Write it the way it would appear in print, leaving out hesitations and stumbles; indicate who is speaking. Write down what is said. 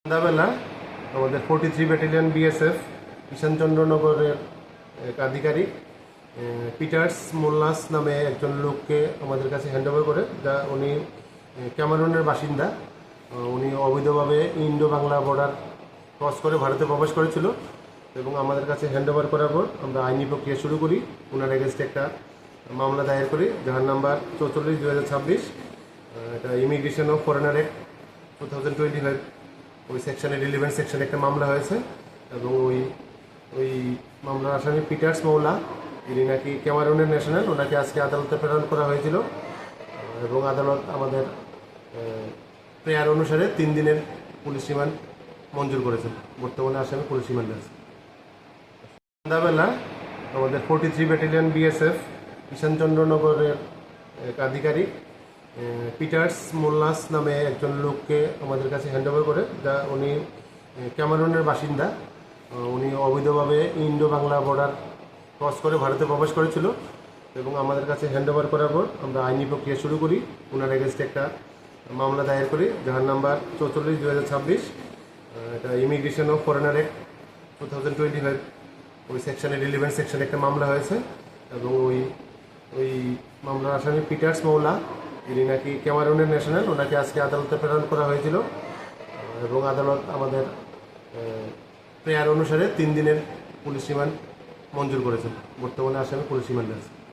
Speaker 1: সন্ধ্যাবেলা আমাদের 43 battalion BSF ঈশানচন্দ্রনগরের এক আধিকারিক পিটার্স মোল্লাস নামে একজন লোককে আমাদের কাছে হ্যান্ডওভার করে, যা উনি ক্যামেরুনের বাসিন্দা। উনি অবৈধভাবে ইন্ডো বাংলা বর্ডার ক্রস করে ভারতে প্রবেশ করেছিল এবং আমাদের কাছে হ্যান্ডওভার করার পর আমরা আইনি প্রক্রিয়া শুরু করি। ওনার এগেনস্টে একটা মামলা দায়ের করি, যার নাম্বার 44/2026। এটা ইমিগ্রেশন অফ ফরেনার অ্যাক্ট 2025 ওই সেকশনে, রিলিভেন্ট সেকশনে একটা মামলা হয়েছে এবং ওই মামলার আসামি পিটার্স মৌলা, ইনি নাকি ক্যামেরুনের ন্যাশনাল। ওনাকে আজকে আদালতে প্রেরণ করা হয়েছিল এবং আদালত আমাদের প্রেয়ার অনুসারে 3 দিনের পুলিশ রিমান্ড মঞ্জুর করেছেন। বর্তমানে আসামি পুলিশ রিমান্ডে আছে। সন্ধ্যাবেলা আমাদের 43 ব্যাটালিয়ন বিএসএফ ঈশানচন্দ্রনগরের এক আধিকারিক পিটার্স মোল্লাস নামে একজন লোককে আমাদের কাছে হ্যান্ডওভার করে, যা উনি ক্যামেরুনের বাসিন্দা। উনি অবৈধভাবে ইন্ডো বাংলা বর্ডার ক্রস করে ভারতে প্রবেশ করেছিল এবং আমাদের কাছে হ্যান্ডওভার করার পর আমরা আইনি প্রক্রিয়া শুরু করি। ওনার এগেনস্টে একটা মামলা দায়ের করি, যার নাম্বার 44/2026। এটা ইমিগ্রেশন অফ ফরেনার অ্যাক্ট 2025 ওই সেকশনে, রিলিভেন্ট সেকশনে একটা মামলা হয়েছে এবং ওই মামলার আসামি পিটার্স মৌলা, ইনি নাকি ক্যামেরুনের ন্যাশনাল। ওনাকে আজকে আদালতে প্রেরণ করা হয়েছিল এবং আদালত আমাদের প্রেয়ার অনুসারে 3 দিনের পুলিশ রিমান্ড মঞ্জুর করেছেন। বর্তমানে আসামি পুলিশ রিমান্ডে আছে।